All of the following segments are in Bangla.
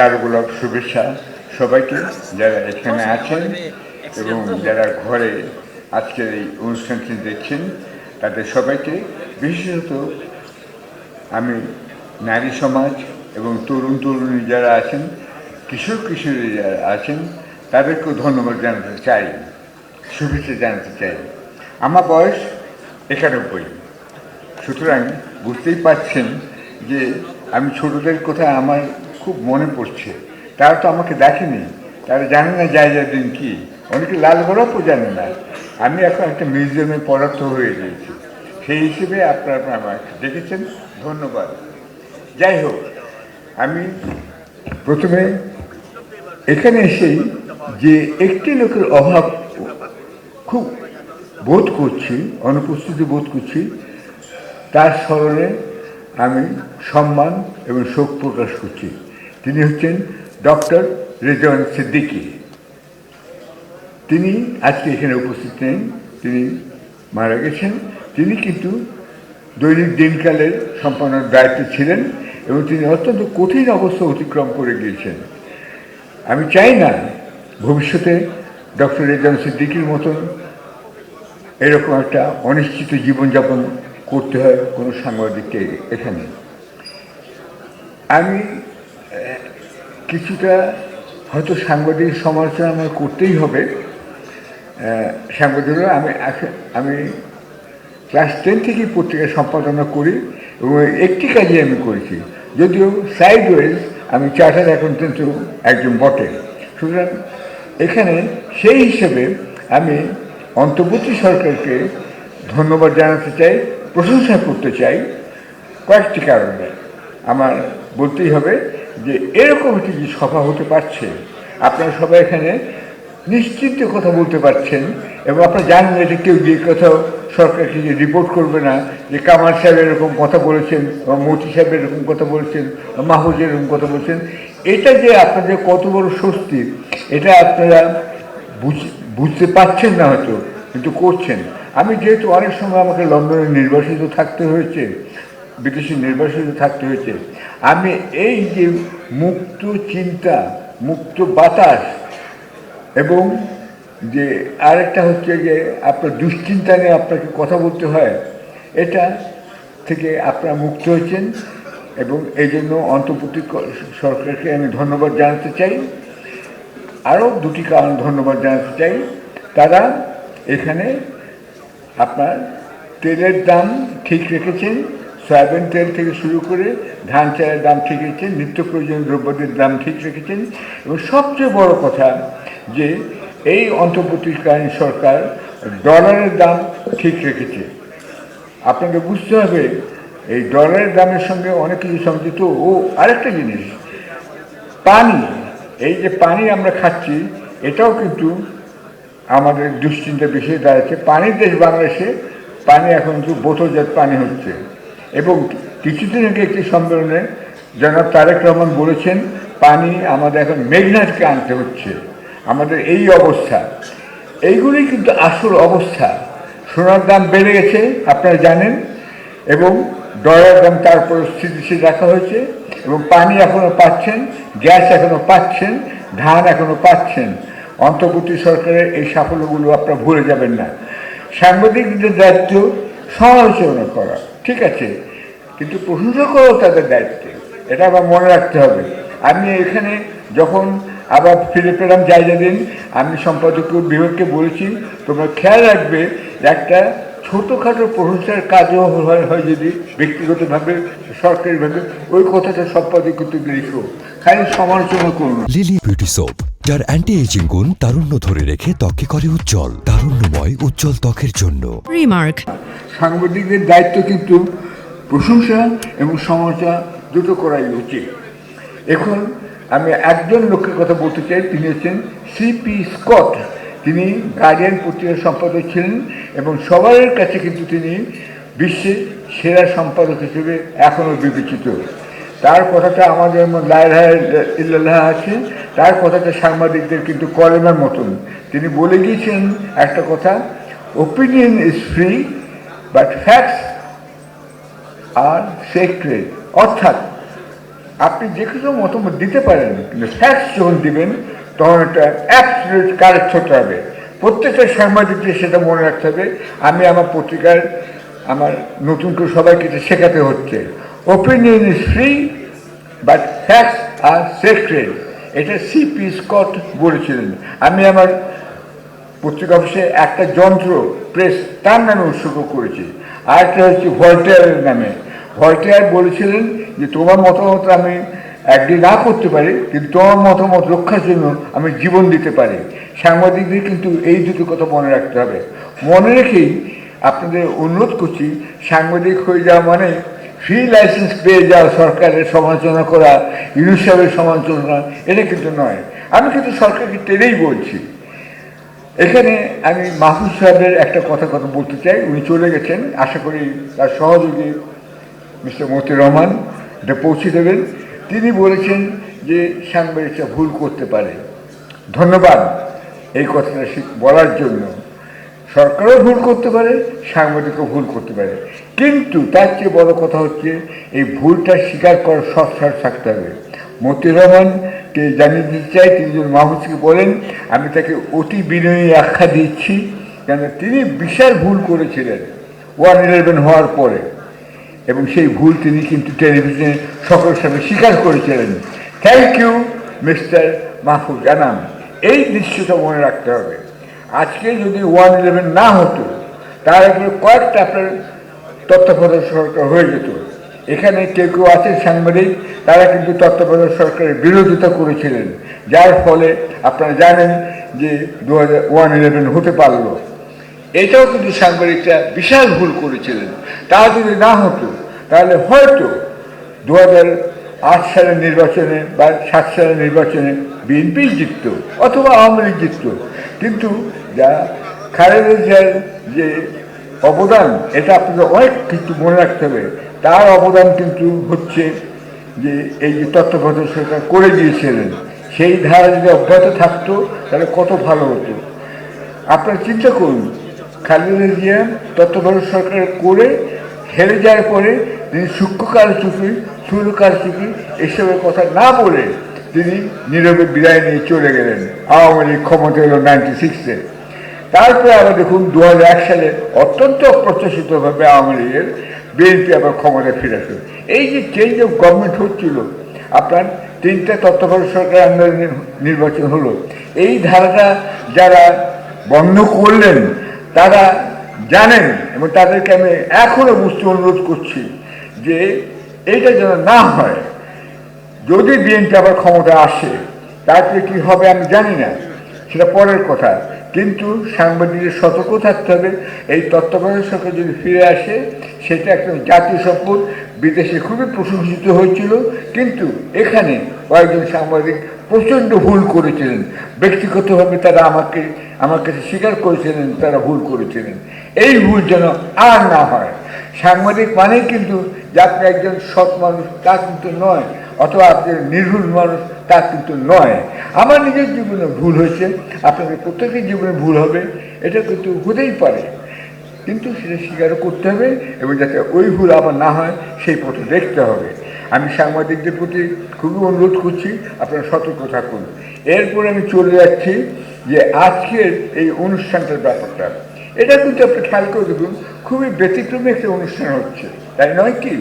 লালগোলাপ শুভেচ্ছা সবাইকে যারা এখানে আছেন এবং যারা ঘরে আজকের এই অনুষ্ঠানটি দেখছেন তাদের সবাইকে, বিশেষত আমি নারী সমাজ এবং তরুণ তরুণী যারা আছেন, কিশোর কিশোরী যারা আছেন, তাদেরকেও ধন্যবাদ জানাতে চাই, শুভেচ্ছা জানাতে চাই। আমার বয়স 91, সুতরাং বুঝতেই পারছেন যে আমি ছোটদের কথা আমার খুব মনে পড়ছে। তারা তো আমাকে দেখেনি, তারা জানে না জায়জাদিন কি, অনেকে লাল গোলাপও জানে না। আমি এখন একটা মিউজিয়ামে পদার্থ হয়ে গিয়েছি, সেই হিসেবে আপনারা আমাকে দেখেছেন, ধন্যবাদ। যাই হোক, আমি প্রথমে এখানে এসেই যে একটি লোকের অভাব খুব বোধ করছি, অনুপস্থিতি বোধ করছি, তার স্মরণে আমি সম্মান এবং শোক প্রকাশ করছি। তিনি হচ্ছেন ডক্টর রেজওয়ান সিদ্দিকী। তিনি আজকে এখানে উপস্থিত নেই, তিনি মারা গেছেন। তিনি কিন্তু দৈনিক দিনকালের সম্পাদনার দায়িত্বে ছিলেন এবং তিনি অত্যন্ত কঠিন অবস্থা অতিক্রম করে গিয়েছেন। আমি চাই না ভবিষ্যতে ডক্টর রেজওয়ান সিদ্দিকীর মতন এরকম একটা অনিশ্চিত জীবনযাপন করতে হয় কোনো সাংবাদিককে। এখানে আমি কিছুটা হয়তো সাংবাদিক সমালোচনা আমার করতেই হবে। সাংবাদিকরা আমি ক্লাস 10 থেকেই পত্রিকা সম্পাদনা করি এবং একটি কাজই আমি করেছি, যদিও সাইডওয়েজ আমি চার্টার্ড অ্যাকাউন্টেন্টও একজন বটে। সুতরাং এখানে সেই হিসেবে আমি অন্তর্বর্তী সরকারকে ধন্যবাদ জানাতে চাই, প্রশংসা করতে চাই কয়েকটি কারণে। আমার বলতেই হবে যে এরকম একটি যে সভা হতে পারছে, আপনারা সবাই এখানে নিশ্চিন্তে কথা বলতে পারছেন এবং আপনারা জানেন এটা কেউ গিয়ে কোথাও সরকারকে যে রিপোর্ট করবে না যে কামাল সাহেব এরকম কথা বলেছেন বা মতি সাহেব এরকম কথা বলেছেন বা মাহফুজ এরকম কথা বলেছেন। এটা যে আপনাদের কত বড় স্বস্তি, এটা আপনারা বুঝতে পারছেন না হয়তো, কিন্তু করছেন। আমি যেহেতু অনেক সময় আমাকে লন্ডনে নির্বাসিত থাকতে হয়েছে, বিদেশে নির্বাসিত থাকতে হয়েছে, আমি এই যে মুক্ত চিন্তা, মুক্ত বাতাস এবং যে আরেকটা হচ্ছে যে আপনার দুশ্চিন্তা নিয়ে আপনাকে কথা বলতে হয়, এটা থেকে আপনারা মুক্ত হয়েছেন এবং এই জন্য অন্তর্বর্তী সরকারকে আমি ধন্যবাদ জানাতে চাই। আরও দুটি কারণ ধন্যবাদ জানাতে চাই। তারা এখানে আপনার তেলের দাম ঠিক রেখেছেন, সয়াবিন তেল থেকে শুরু করে ধান চালের দাম ঠিক রেখেছেন, নিত্য প্রয়োজনীয় দ্রব্যদের দাম ঠিক রেখেছেন এবং সবচেয়ে বড় কথা যে এই অন্তর্বর্তীকালীন সরকার ডলারের দাম ঠিক রেখেছে। আপনাকে বুঝতে হবে এই ডলারের দামের সঙ্গে অনেক কিছু সংযুক্ত। ও আরেকটা জিনিস, পানি, এই যে পানি আমরা খাচ্ছি এটাও কিন্তু আমাদের দুশ্চিন্তার বিষয়ে দাঁড়াচ্ছে। পানির দেশ বাংলাদেশে পানি এখন কিন্তু বোতলজাত পানি হচ্ছে এবং কিছুদিন আগে একটি সম্মেলনে জনাব তারেক রহমান বলেছেন পানি আমাদের এখন মেঘনা থেকে আনতে হচ্ছে। আমাদের এই অবস্থা, এইগুলি কিন্তু আসল অবস্থা। সোনার দাম বেড়ে গেছে আপনারা জানেন এবং ডলারের দাম তারপর স্থিতিশীল রাখা হয়েছে এবং পানি এখনও পাচ্ছেন, গ্যাস এখনও পাচ্ছেন, ধান এখনও পাচ্ছেন। অন্তর্বর্তী সরকারের এই সাফল্যগুলো আপনারা ভুলে যাবেন না। সাংবাদিকদের দায়িত্ব সমালোচনা করা ঠিক আছে, কিন্তু প্রশংসা করাও তাদের দায়িত্ব, এটা আবার মনে রাখতে হবে। আমি এখানে যখন আবার ফিরে পেলাম জায়জাদিন, আমি সম্পাদকীয় বিভাগকে বলেছি তোমরা খেয়াল রাখবে একটা ছোটোখাটো প্রশংসার কাজও হয় যদি ব্যক্তিগতভাবে সরকারিভাবে, ওই কথাটা সম্পাদকীয়তে লিখো, খালি সমালোচনা করুন। লিলি বিউটি সোপ, যার অ্যান্টি এজিং গুণ তারুণ্য ধরে রেখে ত্বককে করে উজ্জ্বল, তারুণ্যময় উজ্জ্বল ত্বকের জন্য। রিমার্ক, সাংবাদিকদের দায়িত্ব কিন্তু প্রশংসা এবং সমালোচনা দুটো করাই উচিত। এখন আমি একজন লোকের কথা বলতে চাই, তিনি হচ্ছেন সিপি স্কট। তিনি গার্ডিয়ান পত্রিকার সম্পাদক ছিলেন এবং সবার কাছে কিন্তু তিনি বিশ্বের সেরা সম্পাদক হিসেবে এখনও বিবেচিত। তার কথাটা আমাদের লা ইলাহা ইল্লাল্লাহ আছে, তার কথাটা সাংবাদিকদের কিন্তু কলেমার মতন। তিনি বলে গিয়েছেন একটা কথা, opinion is free but facts are sacred. অর্থাৎ আপনি যে কোনো মতামত দিতে পারেন, কিন্তু ফ্যাক্টস যখন দিবেন তখন একটা অ্যাবসলিউট কারেক্ট হতে হবে। প্রত্যেকটা সাংবাদিককে সেটা মনে রাখতে হবে। আমি আমার পত্রিকার আমার নতুন করে সবাইকে এটা শেখাতে হচ্ছে, opinion is free but facts are sacred. এটা সিপি স্কট বলেছিলেন। আমি আমার পত্রিকা অফিসে একটা যন্ত্র প্রেস তার নামে উৎসর্গ করেছি, আর একটা হচ্ছে ভল্টেয়ারের নামে। ভল্টেয়ার বলেছিলেন যে তোমার মতামত আমি একদিন না করতে পারি, কিন্তু তোমার মতামত রক্ষার জন্য আমি জীবন দিতে পারি। সাংবাদিকদের কিন্তু এই দুটো কথা মনে রাখতে হবে। মনে রেখেই আপনাদের অনুরোধ করছি, সাংবাদিক হয়ে যাওয়া মানে ফ্রি লাইসেন্স পেয়ে যাওয়া, সরকারের সমালোচনা করা, ইউনুস সাহেবের সমালোচনা করা, এটা কিন্তু নয়। আমি কিন্তু সরকারকে টেনেই বলছি। এখানে আমি মাহফুজ সাহেবের একটা কথা বলতে চাই। উনি চলে গেছেন, আশা করি তার সহযোগী মিস্টার মতিউর রহমান এটা পৌঁছে দেবেন। তিনি বলেছেন যে সাংবাদিকরা ভুল করতে পারে। ধন্যবাদ এই কথাটা বলার জন্য। সরকারও ভুল করতে পারে, সাংবাদিকও ভুল করতে পারে, কিন্তু তার চেয়ে বড় কথা হচ্ছে এই ভুলটা স্বীকার করার সৎসাহস থাকতে হবে। মতিউর রহমানকে জানিয়ে দিতে চাই, তিনি যদি মাহফুজকে বলেন, আমি তাকে অতি বিনয়ী আখ্যা দিচ্ছি, কেন তিনি বিশাল ভুল করেছিলেন 1/11 হওয়ার পরে, এবং সেই ভুল তিনি কিন্তু টেলিভিশনে সকলের সামনে স্বীকার করেছিলেন। Thank you mister Mahfuz Anam. এই দৃশ্যটা মনে রাখতে হবে। আজকে যদি 1/11 না হতো, তার আগে কয়েকটা আপনার তত্ত্বাবধায়ক সরকার হয়ে যেত। এখানে কেউ কেউ আছেন সাংবাদিক, তারা কিন্তু তত্ত্বাবধায়ক সরকারের বিরোধিতা করেছিলেন, যার ফলে আপনারা জানেন যে 1/11 হতে পারলো। এটাও কিন্তু সাংবাদিকরা বিশাল ভুল করেছিলেন। তা যদি না হতো, তাহলে হয়তো 2008 সালের নির্বাচনে বা 7 সালের নির্বাচনে বিএনপি জিতত অথবা আওয়ামী লীগ জিতত। কিন্তু যা খালেদা জিয়ার যে অবদান, এটা আপনাদের অনেক কিছু মনে রাখতে হবে। তার অবদান কিন্তু হচ্ছে যে এই যে তত্ত্বাবধায়ক সরকার করে দিয়েছিলেন, সেই ধারা যদি অব্যাহত থাকতো তাহলে কত ভালো হতো। আপনারা চিন্তা করুন, খালেদা জিয়া তত্ত্বাবধায়ক সরকার করে হেরে যাওয়ার পরে তিনি সূক্ষ্ম কারচুপি, স্থূল কারচুপি এসবের কথা না বলে তিনি নীরবে বিদায় নিয়ে চলে গেলেন। আওয়ামী লীগ ক্ষমতা এলো 96-এ। তারপরে আবার দেখুন 2001 সালে অত্যন্ত অপ্রত্যাশিতভাবে আওয়ামী লীগের বিএনপি আবার ক্ষমতায় ফিরে আসে। এই যে চেঞ্জ অফ গভর্নমেন্ট হচ্ছিল, আপনার 3টা তত্ত্বাবধায়ক সরকার আন্দোলনে নির্বাচন হলো, এই ধারাটা যারা বন্ধ করলেন তারা জানেন, এবং তাদেরকে আমি এখনো বুঝতে অনুরোধ করছি যে এইটা যেন না হয়। যদি বিএনপি আবার ক্ষমতা আসে, তারপরে কি হবে আমি জানি না, সেটা পরের কথা। কিন্তু সাংবাদিকদের সতর্ক থাকতে হবে। এই তত্ত্বাবধায়ক সরকার যদি ফিরে আসে, সেটা একটা জাতীয় সম্পদ, বিদেশে খুবই প্রশংসিত হয়েছিল, কিন্তু এখানে কয়েকজন সাংবাদিক প্রচণ্ড ভুল করেছিলেন। ব্যক্তিগতভাবে তারা আমার কাছে স্বীকার করেছিলেন তারা ভুল করেছিলেন। এই ভুল যেন আর না হয়। সাংবাদিক মানেই কিন্তু যে আপনি একজন সৎ মানুষ তা কিন্তু নয়, অথবা আপনি নির্ভুল মানুষ তা কিন্তু নয়। আমার নিজের জীবনে ভুল হয়েছে, আপনাদের প্রত্যেকের জীবনে ভুল হবে, এটা কিন্তু হতেই পারে, কিন্তু সেটা স্বীকারও করতে হবে, এবং যাতে ওই ভুল আবার না হয় সেই পথে দেখতে হবে। আমি সাংবাদিকদের প্রতি খুবই অনুরোধ করছি, আপনারা সতর্ক থাকুন। এরপরে আমি চলে যাচ্ছি যে আজকের এই অনুষ্ঠানটার ব্যাপারটা, এটা কিন্তু আপনি খেয়াল করে দেখুন, খুবই ব্যতিক্রমী একটা অনুষ্ঠান হচ্ছে, তাই নয় কি?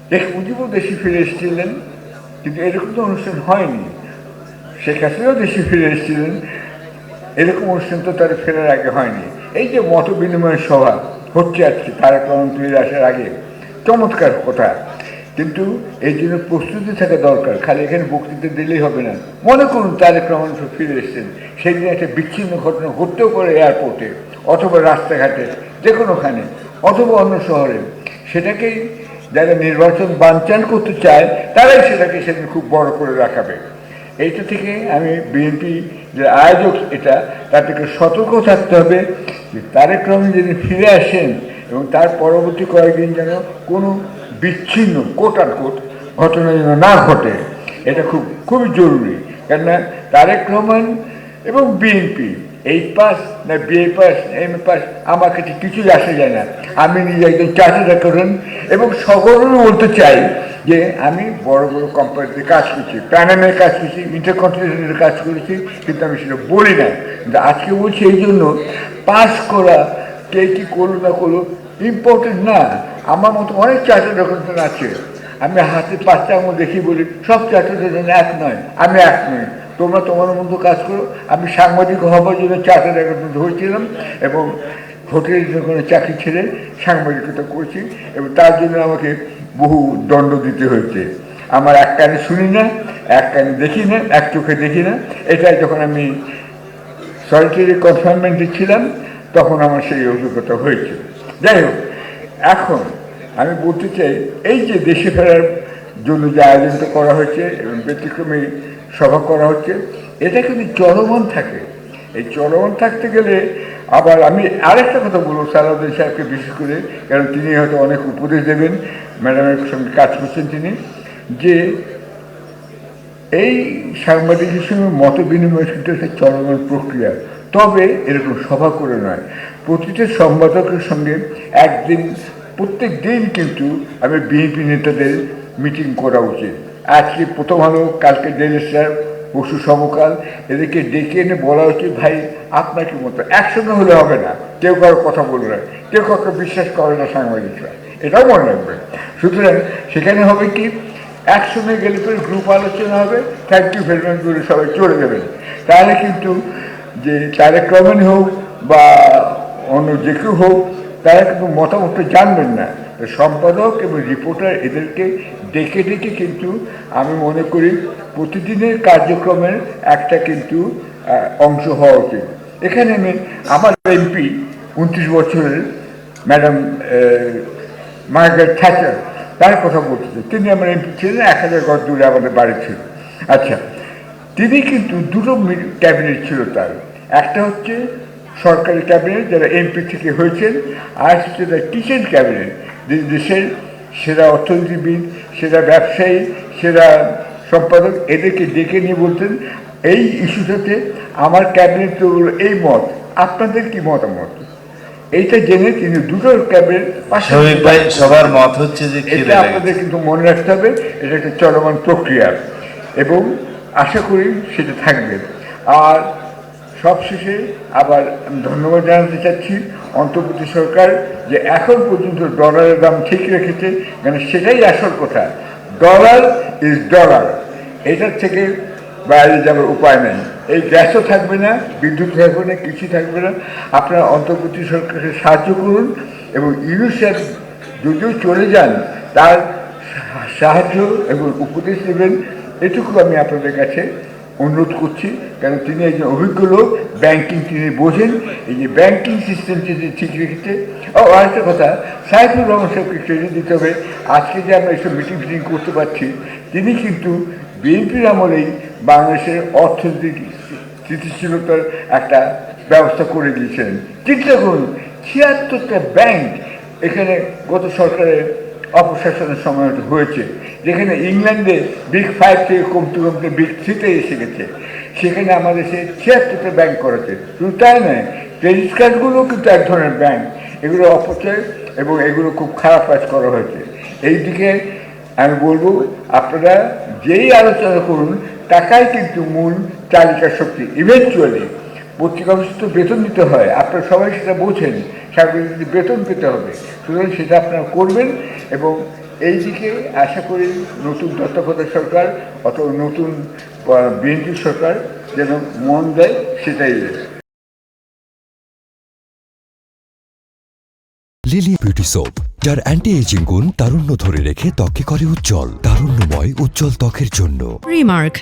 শেখ মুজিবও দেশে ফিরে এসেছিলেন, কিন্তু এরকম তো অনুষ্ঠান হয়নি। শেখ হাসিনাও দেশে ফিরে এসেছিলেন, এরকম অনুষ্ঠান তো তার ফেরার আগে হয়নি। এই যে মত বিনিময় সভা হচ্ছে আজকে তারেক রহমান ফিরে আসার আগে, চমৎকার কথা, কিন্তু এই জন্য প্রস্তুতি থাকা দরকার। খালি এখানে বক্তৃতা দিলেই হবে না। মনে করুন তারেক রহমান ফিরে এসেছেন, সেই দিন একটা বিচ্ছিন্ন ঘটনা ঘটতেও পারে এয়ারপোর্টে, অথবা রাস্তাঘাটে, যে কোনোখানে, অথবা অন্য শহরে। সেটাকেই যারা নির্বাচন বানচাল করতে চায় তারাই সেটাকে সেদিন খুব বড় করে রাখাবে। এইটা থেকে আমি বিএনপি যে আয়োজক, এটা তার থেকে সতর্ক থাকতে হবে যে তারেক রহমান যেদিন ফিরে আসেন এবং তার পরবর্তী কয়েকদিন যেন কোনো বিচ্ছিন্ন কোট ঘটনা যেন না ঘটে। এটা খুবই জরুরি, কেননা তারেক রহমান এবং বিএনপি এইট পাস না বিএ পাস এমএ পাস আমার কাছে কিছুই আসে যায় না। আমি নিজে একজন চার্টার্ড অ্যাকাউন্টেন্ট এবং সকলেরও বলতে চাই যে আমি বড় বড় কোম্পানিতে কাজ করছি, প্যানামের কাজ করছি, ইন্টারকন্টিনেন্টালের কাজ করেছি, কিন্তু আমি সেটা বলি না। কিন্তু আজকে বলছি এই জন্য পাস করা কে কী করলো না করলো ইম্পর্টেন্ট না। আমার মতো অনেক চার্টার্ড অ্যাকাউন্টেন্ট আছে, আমি হাতে 5টা আঙুল দেখি বলি সব চার্টার্ড অ্যাকাউন্টেন্ট এক নয়, আমি এক নই। তোমরা তোমার মতো কাজ করো। আমি সাংবাদিক হবার জন্য চার্টার্ড অ্যাকাউন্টেন্ট হয়েছিলাম এবং হোটেলের দোকানে চাকরি ছেড়ে সাংবাদিকতা করছি এবং তার জন্য আমাকে বহু দণ্ড দিতে হয়েছে। আমার এক কানে শুনি না, এক কানে দেখি না, এক চোখে দেখি না। এটাই যখন আমি সলিটারি কনফাইনমেন্টে ছিলাম তখন আমার সেই অভিজ্ঞতা হয়েছিল। যাই হোক, এখন আমি বলতে চাই এই যে দেশে ফেরার জন্য যে আয়োজনটা করা হয়েছে এবং ব্যতিক্রমী সভা করা হচ্ছে, এটা কিন্তু চলমান থাকে। এই চলমান থাকতে গেলে আবার আমি আরেকটা কথা বলবো সালাউদ্দিন সাহেবকে বিশেষ করে, কারণ তিনি হয়তো অনেক উপদেশ দেবেন, ম্যাডামের সঙ্গে কাজ করছেন তিনি, যে এই সাংবাদিকের সঙ্গে মত বিনিময় কিন্তু একটা চলমান প্রক্রিয়া। তবে এরকম সভা করে নয়, প্রতিটা সম্পাদকের সঙ্গে একদিন প্রত্যেক দিন কিন্তু আমি বিএনপি নেতাদের মিটিং করা উচিত। আজকে প্রথম আলো, কালকে ডেইলি স্টার, পরশু সমকাল, এদেরকে ডেকে এনে বলা উচিত ভাই আপনার কি মতো, একসঙ্গে হলে হবে না, কেউ কারো কথা বলবে না, কেউ কাউকে বিশ্বাস করে না সাংবাদিকরা, এটাও মনে রাখবেন। সুতরাং সেখানে হবে কি, একসঙ্গে গেলে পরে গ্রুপ আলোচনা হবে, থ্যাংক ইউ ভেরি মাচ বলে সবাই চলে যাবেন। তাহলে কিন্তু যে তারেক রহমান হোক বা অন্য যে কেউ হোক, তারা কিন্তু মতামতটা জানবেন না। সম্পাদক এবং রিপোর্টার এদেরকে ডেকে ডেকে কিন্তু আমি মনে করি প্রতিদিনের কার্যক্রমের একটা কিন্তু অংশ হওয়া উচিত। এখানে আমি আমার এমপি 29 বছরের ম্যাডাম মার্গারেট থ্যাচার, তার কথা বলতেছে। তিনি আমার এমপি ছিলেন, 1000 গজ দূরে আমাদের বাড়ি ছিল। আচ্ছা, তিনি কিন্তু দুটো ক্যাবিনেট ছিল তার, একটা হচ্ছে সরকারি ক্যাবিনেট যারা এমপি থেকে হয়েছেন, আর হচ্ছে তার কিচেন ক্যাবিনেট, দেশের সেরা অর্থনীতিবিদ, সেরা ব্যবসায়ী, সেরা সম্পাদক, এদেরকে ডেকে নিয়ে বলতেন এই ইস্যুটাতে আমার ক্যাবিনেট তো এই মত, আপনাদের কি মতামত। এইটা জেনে তিনি দুটো ক্যাবিনেট সবার মত হচ্ছে যে এটা আপনাদের কিন্তু মনে রাখতে হবে, এটা একটা চলমান প্রক্রিয়া এবং আশা করি সেটা থাকবে। আর সবশেষে আবার আমি ধন্যবাদ জানাতে চাচ্ছি অন্তর্বর্তী সরকার যে এখন পর্যন্ত ডলারের দাম ঠিক রেখেছে, কারণ সেটাই আসল কথা। ডলার ইজ ডলার, এটার থেকে বাইরে যাবার উপায় নেই। এই গ্যাসও থাকবে না, বিদ্যুৎ থাকবে না, কিছু থাকবে না। আপনারা অন্তর্বর্তী সরকারকে সাহায্য করুন এবং ইউনুস সাহেব যদিও চলে যান, তার সাহায্য এবং উপদেশ নেবেন, এটুকু আমি আপনাদের কাছে অনুরোধ করছি। কারণ তিনি একজন অভিজ্ঞ লোক, ব্যাংকিং তিনি বোঝেন, এই যে ব্যাংকিং সিস্টেম যদি ঠিক রেখেছে। ও আরেকটা কথা, সাইফুর রহমান সাহেবকে ক্রেডিট দিতে হবে। আজকে যে আমরা এইসব মিটিং ফিটিং করতে পারছি, তিনি কিন্তু বিএনপির আমলেই বাংলাদেশের অর্থনৈতিক স্থিতিশীলতার একটা ব্যবস্থা করে দিয়েছেন। চিন্তা করুন, 76টা ব্যাংক এখানে গত সরকারের অপশাসনের সময় হয়েছে, যেখানে ইংল্যান্ডে বিগ 5 থেকে কমতে কমতে বিগ 3-তে এসে গেছে। সেখানে আমাদের সে 76টা ব্যাংক করেছে। শুধু তাই নয়, ক্রেডিট কার্ডগুলো কিন্তু এক ধরনের ব্যাংক, এগুলো অপচয় এবং এগুলো খুব খারাপ কাজ করা হয়েছে। এই দিকে আমি বলবো আপনারা যেই আলোচনা করুন, টাকাই কিন্তু মূল চালিকা শক্তি। ইভেনচুয়ালি পত্রিকা অফিস তো বেতন দিতে হয়, আপনারা সবাই সেটা বোঝেন, সাংবাদিকদের বেতন পেতে হবে। সুতরাং সেটা আপনারা করবেন এবং এই দিকে আশা করি নতুন তত্ত্বাবধায়ক সরকার অথবা নতুন বিএনপি সরকার যেন মন দেয়, সেটাই। লিলি বিউটি সোপ, যার অ্যান্টি এজিং গুণ তারুণ্য ধরে রেখে ত্বকে করে উজ্জ্বল। তারুণ্যময় উজ্জ্বল ত্বকের জন্য। রিমার্ক,